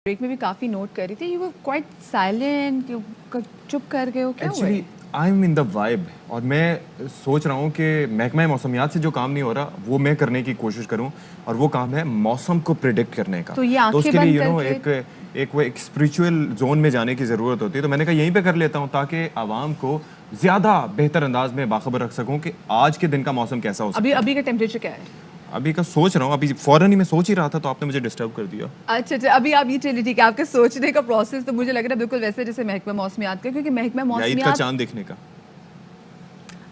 Break में भी काफ़ी नोट कर रही थी, यू वर क्वाइट साइलेंट, चुप कर गए हो, क्या हुआ? Actually I am in the vibe और मैं सोच रहा हूँ कि महकमा मौसमियात से जो काम नहीं हो रहा वो मैं करने की कोशिश करूँ, और वो काम है मौसम को प्रिडिक्ट करने का। तो ये तो आंखें उसके लिए बंद करके एक स्पिरिचुअल जोन में जाने की ज़रूरत होती है। तो मैंने कहा यहीं पे कर लेता हूँ ताकि आवाम को ज़्यादा बेहतर अंदाज में बाखबर रख सकूँ कि आज के दिन का मौसम कैसा हो सकता अभी है। अभी का टेम्परेचर क्या है? अभी का सोच रहा हूँ, अभी फ़ौरन ही मैं सोच ही रहा था तो आपने मुझे डिस्टर्ब कर दिया। अच्छा अच्छा, अभी आप ये चलिए ठीक है, आपके सोचने का प्रोसेस तो मुझे लग रहा है बिल्कुल वैसे जैसे महकमा मौसमियात का, क्योंकि महकमा या ईद का मौसमियात चांद देखने का।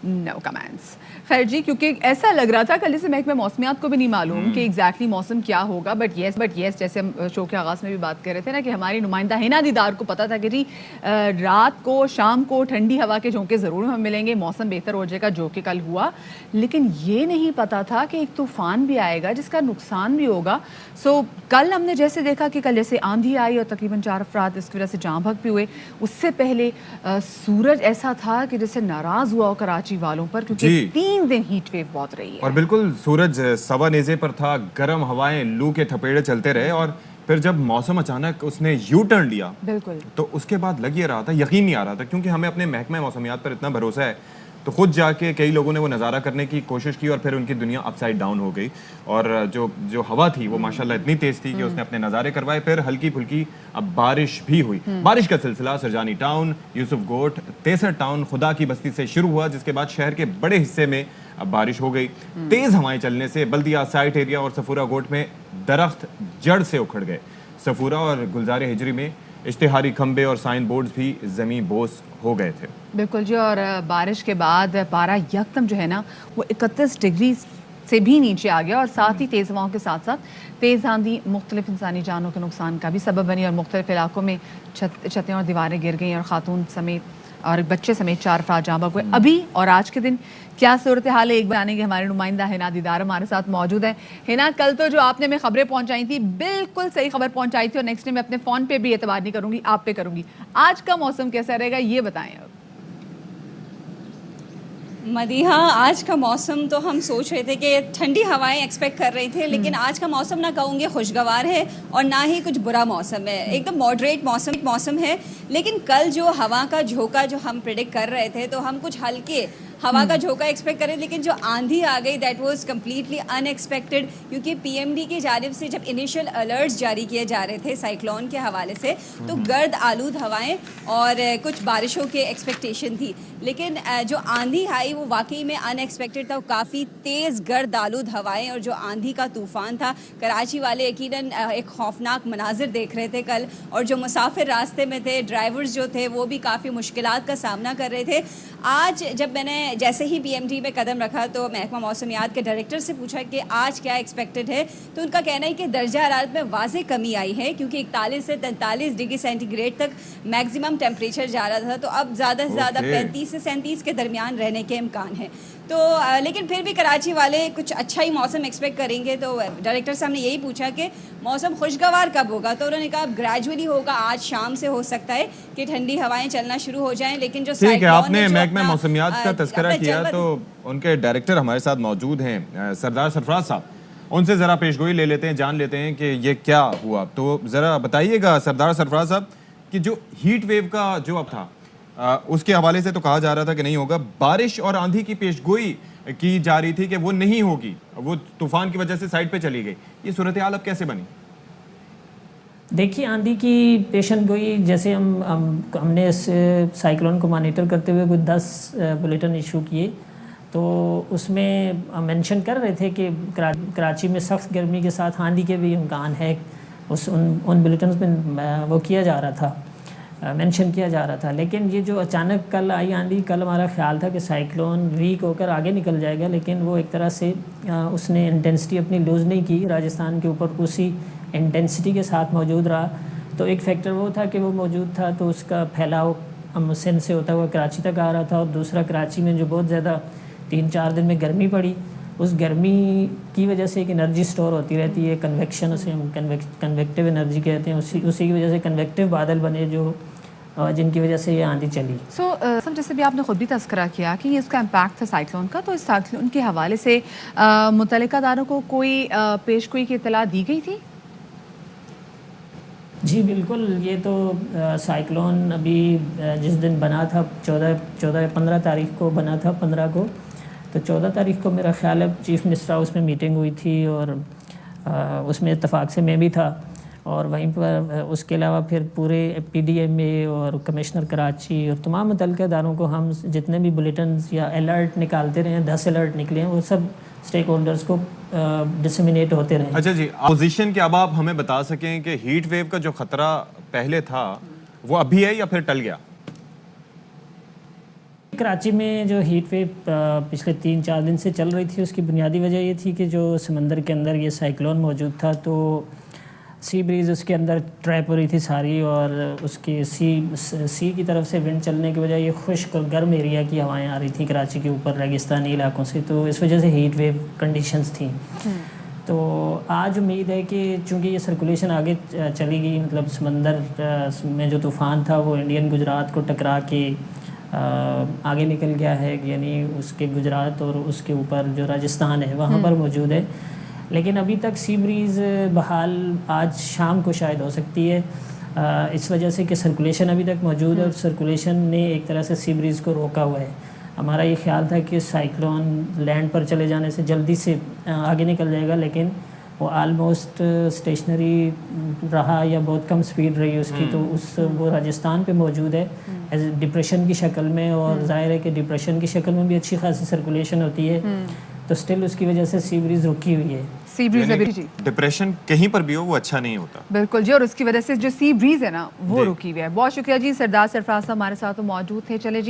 No comments. खैर जी, क्योंकि ऐसा लग रहा था कल जैसे महकमा मौसमियात को भी नहीं मालूम कि एग्जैक्टली मौसम क्या होगा, बट येस जैसे हम शो के आगाज़ में भी बात कर रहे थे ना कि हमारी नुमाइंदा हिना दीदार को पता था कि जी रात को शाम को ठंडी हवा के झोंके ज़रूर हमें मिलेंगे, मौसम बेहतर हो जाएगा, जो कि कल हुआ। लेकिन ये नहीं पता था कि एक तूफ़ान भी आएगा जिसका नुकसान भी होगा। सो कल हमने जैसे देखा कि कल जैसे आंधी आई और तकरीबन 4 अफराद इसकी वजह से जाँ बहक भी हुए। उससे पहले सूरज ऐसा था कि जैसे नाराज़ हुआ हो कराची वालों पर, क्योंकि 3 दिन हीट वेव बहुत रही है। और बिल्कुल सूरज सवा नेज़े पर था, गर्म हवाएं, लू के थपेड़े चलते रहे, और फिर जब मौसम अचानक उसने यू टर्न लिया बिल्कुल, तो उसके बाद लग ये रहा था, यकीन नहीं आ रहा था, क्योंकि हमें अपने महकमा मौसमियात पर इतना भरोसा है। तो खुद जाके कई लोगों ने वो नज़ारा करने की कोशिश की और फिर उनकी दुनिया अपसाइड डाउन हो गई। और जो जो हवा थी वो माशाल्लाह इतनी तेज़ थी कि उसने अपने नज़ारे करवाए। फिर हल्की फुल्की अब बारिश भी हुई। बारिश का सिलसिला सरजानी टाउन, यूसुफ गोट, तेसर टाउन, खुदा की बस्ती से शुरू हुआ, जिसके बाद शहर के बड़े हिस्से में अब बारिश हो गई। तेज़ हवाएं चलने से बल्दिया, साइट एरिया और सफूरा गोट में दरख्त जड़ से उखड़ गए। सफूरा और गुलजार हिजरी में इश्तिहारी खंबे और साइन बोर्ड्स भी ज़मीं बोस हो गए थे। बिल्कुल जी। और बारिश के बाद पारा यकदम जो है ना वो 31 डिग्री से भी नीचे आ गया, और साथ ही तेज़ हवाओं के साथ साथ तेज़ आंधी मुख्तलिफ इंसानी जानों के नुकसान का भी सबब बनी, और मुख्तलिफ इलाकों में छतें और दीवारें गिर गई और खातून समेत और बच्चे समेत 4 अफराद जाँ बहक हुए। अभी और आज के दिन क्या सूरत हाल है, एक बार आने के हमारे नुमाइंदा हिना दीदार हमारे साथ मौजूद है। हिना, कल तो जो आपने हमें खबरें पहुंचाई थी बिल्कुल सही खबर पहुंचाई थी, और नेक्स्ट टाइम मैं अपने फ़ोन पे भी एतबार नहीं करूंगी, आप पे करूंगी। आज का मौसम कैसा रहेगा ये बताएं अब। मदीहा, आज का मौसम तो हम सोच रहे थे कि ठंडी हवाएं एक्सपेक्ट कर रहे थे, लेकिन आज का मौसम ना कहूँगे खुशगवार है और ना ही कुछ बुरा मौसम है, एकदम मॉडरेट मौसम है। लेकिन कल जो हवा का झोंका जो हम प्रेडिक्ट कर रहे थे, तो हम कुछ हल्के हवा का झोंका एक्सपेक्ट करें, लेकिन जो आंधी आ गई दैट वाज कम्प्लीटली अनएक्सपेक्टेड, क्योंकि पीएमडी की जानिब से जब इनिशियल अलर्ट्स जारी किए जा रहे थे साइक्लोन के हवाले से, तो गर्द आलूद हवाएं और कुछ बारिशों के एक्सपेक्टेशन थी। लेकिन जो आंधी आई वो वाकई में अनएक्सपेक्टेड था, काफ़ी तेज़ गर्द आलूद हवाएं और जो आंधी का तूफ़ान था। कराची वाले यकीनन एक खौफनाक मनाजिर देख रहे थे कल, और जो मुसाफिर रास्ते में थे, ड्राइवर्स जो थे, वो भी काफ़ी मुश्किलात का सामना कर रहे थे। आज जब मैंने जैसे ही पीएमडी में कदम रखा तो महकमा मौसमियात के डायरेक्टर से पूछा कि आज क्या एक्सपेक्टेड है, तो उनका कहना है कि दर्जा हरारत में वाज़े कमी आई है, क्योंकि 41 से 43 डिग्री सेंटीग्रेड तक मैक्सिमम टेम्परेचर जा रहा था, तो अब ज़्यादा से ज़्यादा 35 से 37 के दरमियान रहने के इम्कान है। तो लेकिन फिर भी कराची वाले कुछ अच्छा ही मौसम एक्सपेक्ट करेंगे। तो डायरेक्टर साहब ने यही पूछा कि मौसम खुशगवार कब होगा, तो उन्होंने कहा ग्रेजुअली होगा, आज शाम से हो सकता है कि ठंडी हवाएं चलना शुरू हो जाएं। लेकिन जो ठीक है, आपने महकमा मौसमियात का तज़किरा किया तो उनके डायरेक्टर हमारे साथ मौजूद हैं, सरदार सरफराज साहब। उनसे ज़रा पेशगोई ले लेते हैं, जान लेते हैं कि ये क्या हुआ। तो ज़रा बताइएगा सरदार सरफराज साहब कि जो हीट वेव का जो अब था उसके हवाले से तो कहा जा रहा था कि नहीं होगा, बारिश और आंधी की पेशगोई की जा रही थी कि वो नहीं होगी, वो तूफान की वजह से साइड पे चली गई। ये सूरत हाल अब कैसे बनी? देखिए, आंधी की पेशन गोई जैसे हमने इस साइक्लोन को मॉनिटर करते हुए कुछ 10 बुलेटिन इशू किए, तो उसमें मेंशन कर रहे थे कि कराची में सख्त गर्मी के साथ आंधी के भी इम्कान है। उन बुलेटिन में वो किया जा रहा था, मेंशन किया जा रहा था। लेकिन ये जो अचानक कल आई आंधी, कल हमारा ख्याल था कि साइक्लोन वीक होकर आगे निकल जाएगा, लेकिन वो एक तरह से उसने इंटेंसिटी अपनी लूज़ नहीं की, राजस्थान के ऊपर उसी इंटेंसिटी के साथ मौजूद रहा। तो एक फैक्टर वो था कि वो मौजूद था, तो उसका फैलाव सिंध से होता हुआ कराची तक आ रहा था। और दूसरा, कराची में जो बहुत ज़्यादा 3-4 दिन में गर्मी पड़ी, उस गर्मी की वजह से एक एनर्जी स्टोर होती रहती है, कन्वेक्शन, उसे हम कन्वेक्टिव एनर्जी कहते हैं। उसी की वजह से कन्वेक्टिव बादल बने जो जिनकी वजह से ये आंधी चली। सो जैसे भी आपने खुद भी तज़किरा किया कि ये इसका इम्पैक्ट था साइक्लोन का, तो इस साइक्लोन के हवाले से मुतल्लिका दारों को कोई पेशगोई की इत्तला दी गई थी? جی بالکل، یہ تو سائیکلون ابھی جس دن بنا تھا 15 تاریخ کو بنا تھا، 15 کو، تو 14 تاریخ کو میرا خیال ہے چیف منسٹر ہاؤس میں میٹنگ ہوئی تھی، اور اس میں اتفاق سے میں بھی تھا، اور وہیں پر اس کے علاوہ پھر پورے پی ڈی ایم اے اور کمشنر کراچی اور تمام متعلقہ اداروں کو ہم جتنے بھی بلیٹنز یا الرٹ نکالتے رہے ہیں، 10 الرٹ نکلے ہیں، وہ سب اسٹیک ہولڈرز کو ڈسمینیٹ ہوتے رہے. اچھا جی، اپوزیشن کے اب آپ ہمیں بتا سکیں کہ ہیٹ ویو کا جو خطرہ پہلے تھا وہ ابھی ہے یا پھر ٹل گیا؟ کراچی میں جو ہیٹ ویو پچھلے 3-4 دن سے چل رہی تھی، اس کی بنیادی وجہ یہ تھی کہ جو سمندر کے اندر یہ سائیکلون موجود تھا، تو سی بریز اس کے اندر ٹریپ ہو رہی تھی ساری، اور اس کی سی کی طرف سے ونڈ چلنے کی وجہ یہ خشک اور گرم ایریا کی ہوائیں آ رہی تھیں کراچی کے اوپر ریگستانی علاقوں سے، تو اس وجہ سے ہیٹ ویو کنڈیشنز تھیں. تو آج امید ہے کہ چونکہ یہ سرکولیشن آگے چلی گئی، مطلب سمندر میں جو طوفان تھا وہ انڈین گجرات کو ٹکرا کے آگے نکل گیا ہے، یعنی اس کے گجرات اور اس کے اوپر جو راجستھان ہے وہاں پر موجود ہے، لیکن ابھی تک سی بریز بحال آج شام کو شاید ہو سکتی ہے، اس وجہ سے کہ سرکولیشن ابھی تک موجود ہے، اور سرکولیشن نے ایک طرح سے سی بریز کو روکا ہوا ہے. ہمارا یہ خیال تھا کہ سائیکلون لینڈ پر چلے جانے سے جلدی سے آگے نکل جائے گا، لیکن وہ آلموسٹ اسٹیشنری رہا یا بہت کم سپیڈ رہی اس کی، تو وہ راجستھان پہ موجود ہے ایز ڈپریشن کی شکل میں، اور ظاہر ہے کہ ڈپریشن کی شکل میں بھی اچھی خاصی سرکولیشن ہوتی ہے، تو سٹل اس کی وجہ سے سی بریز رکی ہوئی ہے. سی بریز ابھی جی ڈپریشن کہیں پر بھی ہو وہ اچھا نہیں ہوتا. بالکل جی، اور اس کی وجہ سے جو سی بریز ہے نا وہ رکی ہوئی ہے. بہت شکریہ جی، سردار سرفراز صاحب ہمارے ساتھ موجود تھے. چلے جی.